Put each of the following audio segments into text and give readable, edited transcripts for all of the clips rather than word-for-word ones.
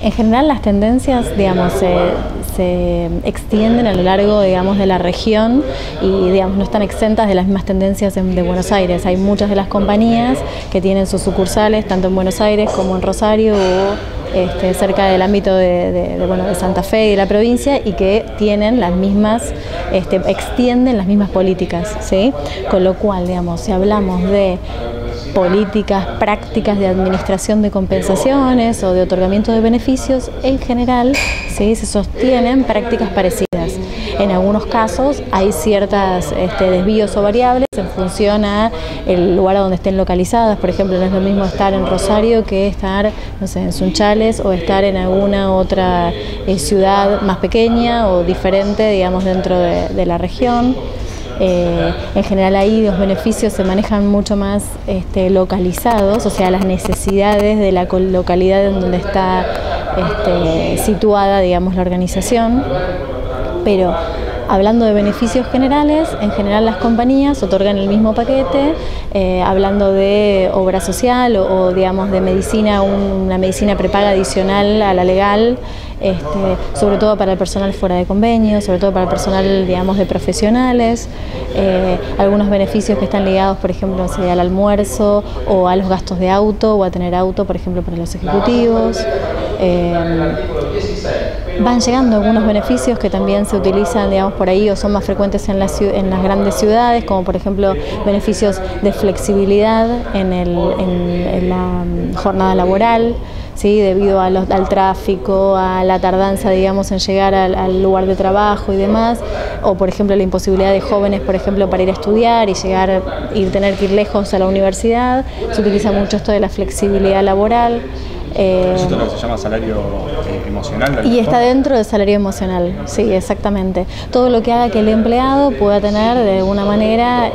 En general las tendencias, digamos, se extienden a lo largo, digamos, de la región y, digamos, no están exentas de las mismas tendencias de Buenos Aires. Hay muchas de las compañías que tienen sus sucursales tanto en Buenos Aires como en Rosario o cerca del ámbito de Santa Fe y de la provincia, y que tienen las mismas, extienden las mismas políticas, ¿sí? Con lo cual, digamos, si hablamos de políticas, prácticas de administración de compensaciones o de otorgamiento de beneficios, en general, ¿sí?, se sostienen prácticas parecidas. En algunos casos hay ciertos desvíos o variables en función a el lugar a donde estén localizadas. Por ejemplo, no es lo mismo estar en Rosario que estar, no sé, en Sunchales, o estar en alguna otra ciudad más pequeña o diferente, digamos, dentro de la región. En general ahí los beneficios se manejan mucho más localizados, o sea, las necesidades de la localidad en donde está situada, digamos, la organización. Pero hablando de beneficios generales, en general las compañías otorgan el mismo paquete. Hablando de obra social o digamos de medicina, una medicina prepaga adicional a la legal, sobre todo para el personal fuera de convenio, sobre todo para el personal, digamos, de profesionales. Algunos beneficios que están ligados, por ejemplo, al almuerzo o a los gastos de auto o a tener auto, por ejemplo, para los ejecutivos. Van llegando algunos beneficios que también se utilizan, digamos, por ahí o son más frecuentes en las grandes ciudades, como por ejemplo beneficios de flexibilidad en la jornada laboral, ¿sí?, debido al tráfico, a la tardanza, digamos, en llegar al lugar de trabajo y demás, o por ejemplo la imposibilidad de jóvenes, por ejemplo, para ir a estudiar y tener que ir lejos a la universidad. Se utiliza mucho esto de la flexibilidad laboral. ¿Eso es lo que se llama salario emocional? Y está dentro del salario emocional, sí, exactamente. Todo lo que haga que el empleado pueda tener de alguna manera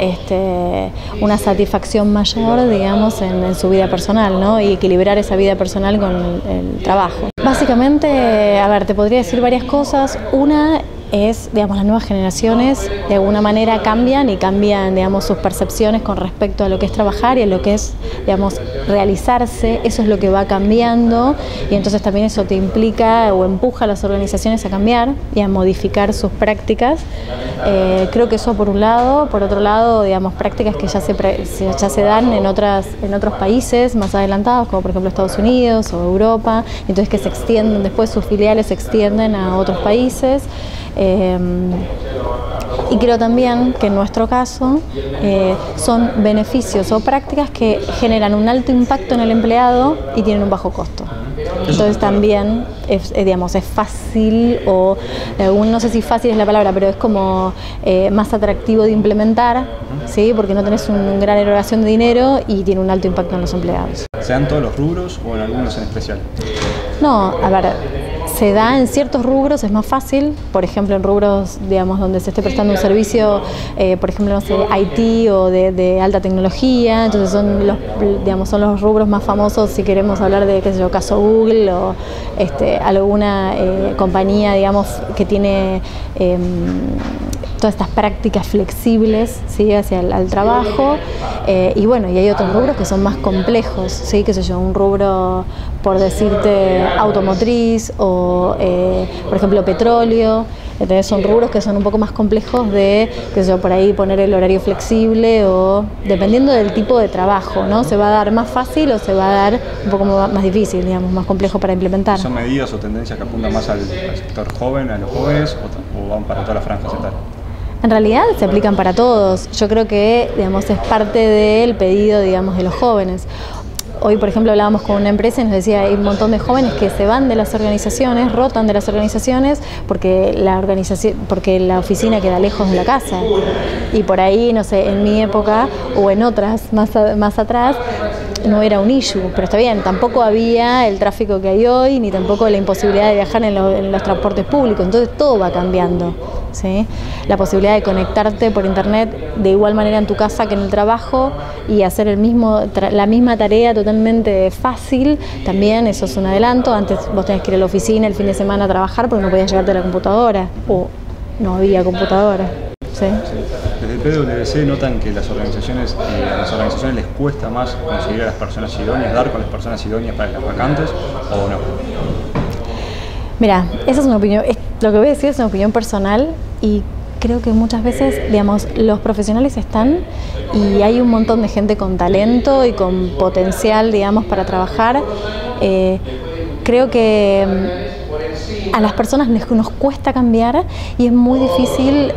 una satisfacción mayor, digamos, en su vida personal, ¿no? Y equilibrar esa vida personal con el trabajo. Básicamente, a ver, te podría decir varias cosas. Una es, digamos, las nuevas generaciones de alguna manera cambian, digamos, sus percepciones con respecto a lo que es trabajar y a lo que es, digamos, realizarse. Eso es lo que va cambiando, y entonces también eso te implica o empuja a las organizaciones a cambiar y a modificar sus prácticas. Creo que eso por un lado. Por otro lado, digamos, prácticas que ya se dan en otros países más adelantados, como por ejemplo Estados Unidos o Europa, entonces que se extienden, después sus filiales se extienden a otros países. Y creo también que en nuestro caso son beneficios o prácticas que generan un alto impacto en el empleado y tienen un bajo costo. Entonces también es fácil, o no sé si fácil es la palabra, pero es como más atractivo de implementar, ¿sí?, porque no tenés una gran erogación de dinero y tiene un alto impacto en los empleados. ¿Se dan todos los rubros o en algunos en especial? No, a ver, se da en ciertos rubros, es más fácil, por ejemplo en rubros, digamos, donde se esté prestando un servicio, por ejemplo, no sé, IT o de alta tecnología. Entonces son los rubros más famosos si queremos hablar de, qué sé yo, caso Google o alguna compañía, digamos, que tiene todas estas prácticas flexibles, ¿sí?, hacia el trabajo. Y bueno, y hay otros rubros que son más complejos, ¿sí?, qué sé yo, un rubro, por decirte, automotriz o, por ejemplo, petróleo. Entonces son rubros que son un poco más complejos de, qué sé yo, por ahí poner el horario flexible, o dependiendo del tipo de trabajo, ¿no? Se va a dar más fácil o se va a dar un poco más difícil, digamos, más complejo para implementar. ¿Son medidas o tendencias que apuntan más al sector joven, a los jóvenes, o van para toda la franja etaria? En realidad se aplican para todos. Yo creo que, digamos, es parte del pedido, digamos, de los jóvenes. Hoy, por ejemplo, hablábamos con una empresa y nos decía, hay un montón de jóvenes que se van de las organizaciones, rotan de las organizaciones porque la oficina queda lejos de la casa. Y por ahí, no sé, en mi época o en otras más atrás, no era un issue, pero está bien, tampoco había el tráfico que hay hoy, ni tampoco la imposibilidad de viajar en los transportes públicos. Entonces todo va cambiando, ¿sí? La posibilidad de conectarte por internet de igual manera en tu casa que en el trabajo y hacer la misma tarea totalmente fácil, también eso es un adelanto. Antes vos tenías que ir a la oficina el fin de semana a trabajar porque no podías llevarte a la computadora, o no había computadora, ¿sí? Desde el PwC notan que a las organizaciones les cuesta más conseguir a las personas idóneas, dar con las personas idóneas para las vacantes, ¿o no? Mira, esa es una opinión, lo que voy a decir es una opinión personal y creo que muchas veces, digamos, los profesionales están y hay un montón de gente con talento y con potencial, digamos, para trabajar. Creo que a las personas nos cuesta cambiar y es muy difícil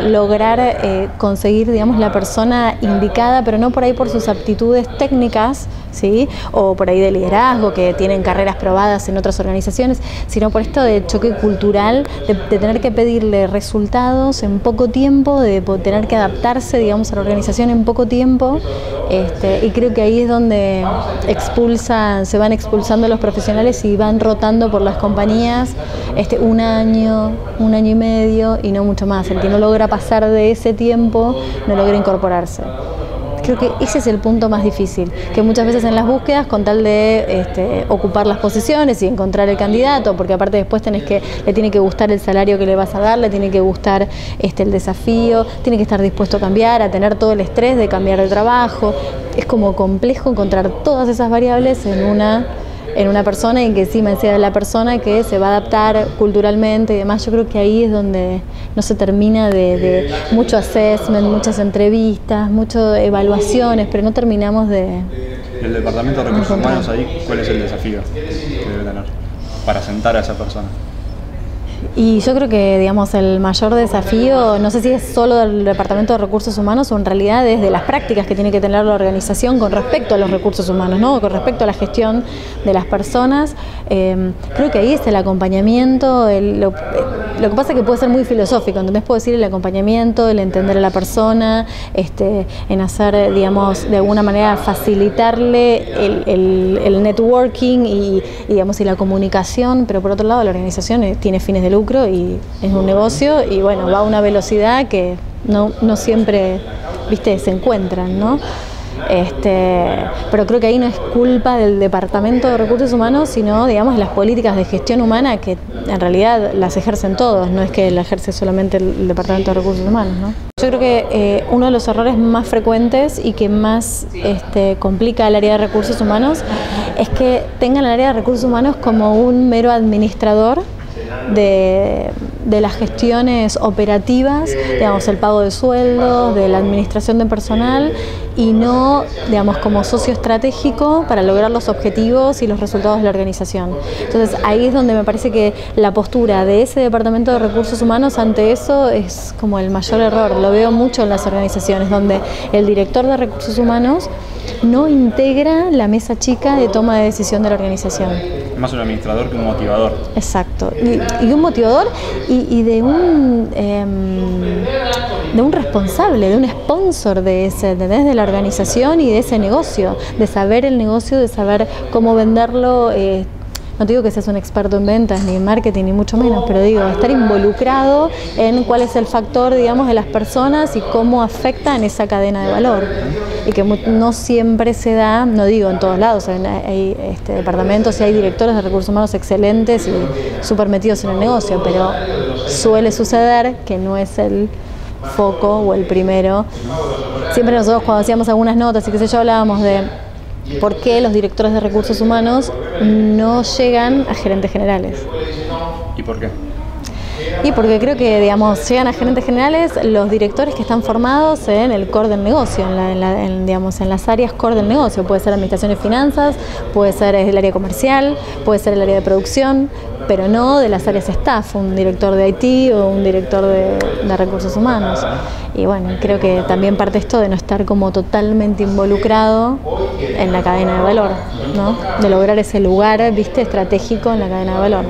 lograr conseguir, digamos, la persona indicada, pero no por ahí por sus aptitudes técnicas, ¿sí? O por ahí de liderazgo, que tienen carreras probadas en otras organizaciones, sino por esto de choque cultural, de tener que pedirle resultados en poco tiempo, de tener que adaptarse, digamos, a la organización en poco tiempo, y creo que ahí es donde se van expulsando los profesionales y van rotando por las compañías un año y medio y no mucho más. El que no logra pasar de ese tiempo no logra incorporarse. Creo que ese es el punto más difícil, que muchas veces en las búsquedas, con tal de ocupar las posiciones y encontrar el candidato, porque aparte después le tiene que gustar el salario que le vas a dar, le tiene que gustar el desafío, tiene que estar dispuesto a cambiar, a tener todo el estrés de cambiar de trabajo. Es como complejo encontrar todas esas variables en una persona y que encima sea la persona que se va a adaptar culturalmente y demás. Yo creo que ahí es donde no se termina de mucho assessment, muchas entrevistas, muchas evaluaciones, pero no terminamos de... ¿El Departamento de Recursos Humanos ahí cuál es el desafío que debe tener para sentar a esa persona? Y yo creo que, digamos, el mayor desafío, no sé si es solo del Departamento de Recursos Humanos o en realidad es de las prácticas que tiene que tener la organización con respecto a los recursos humanos, ¿no? Con respecto a la gestión de las personas. Creo que ahí es el acompañamiento, lo que pasa es que puede ser muy filosófico, entonces puedo decir el acompañamiento, el entender a la persona, en hacer, digamos, de alguna manera facilitarle el networking y digamos, y la comunicación, pero por otro lado la organización tiene fines de lucro y es un negocio y bueno, va a una velocidad que no siempre, viste, se encuentran, ¿no? Pero creo que ahí no es culpa del Departamento de Recursos Humanos, sino, digamos, las políticas de gestión humana que en realidad las ejercen todos, no es que la ejerce solamente el Departamento de Recursos Humanos, ¿no? Yo creo que uno de los errores más frecuentes y que más complica el área de recursos humanos es que tengan el área de recursos humanos como un mero administrador de las gestiones operativas, digamos, el pago de sueldos, de la administración de personal y no, digamos, como socio estratégico para lograr los objetivos y los resultados de la organización. Entonces ahí es donde me parece que la postura de ese Departamento de Recursos Humanos ante eso es como el mayor error. Lo veo mucho en las organizaciones donde el director de Recursos Humanos no integra la mesa chica de toma de decisión de la organización. Es más un administrador que un motivador. Exacto, y un motivador y de un responsable, de un sponsor de la organización y de ese negocio, de saber el negocio, de saber cómo venderlo. No te digo que seas un experto en ventas, ni en marketing, ni mucho menos, pero digo, estar involucrado en cuál es el factor, digamos, de las personas y cómo afecta en esa cadena de valor. Y que no siempre se da, no digo en todos lados, hay departamentos y hay directores de recursos humanos excelentes y súper metidos en el negocio, pero suele suceder que no es el foco o el primero. Siempre nosotros cuando hacíamos algunas notas y qué sé yo, hablábamos de por qué los directores de recursos humanos no llegan a gerentes generales. ¿Y por qué? Y porque creo que, digamos, llegan a gerentes generales los directores que están formados en el core del negocio, digamos, en las áreas core del negocio. Puede ser administración y finanzas, puede ser el área comercial, puede ser el área de producción, pero no de las áreas staff, un director de IT o un director de recursos humanos. Y bueno, creo que también parte esto de no estar como totalmente involucrado en la cadena de valor, ¿no? De lograr ese lugar, viste, estratégico en la cadena de valor.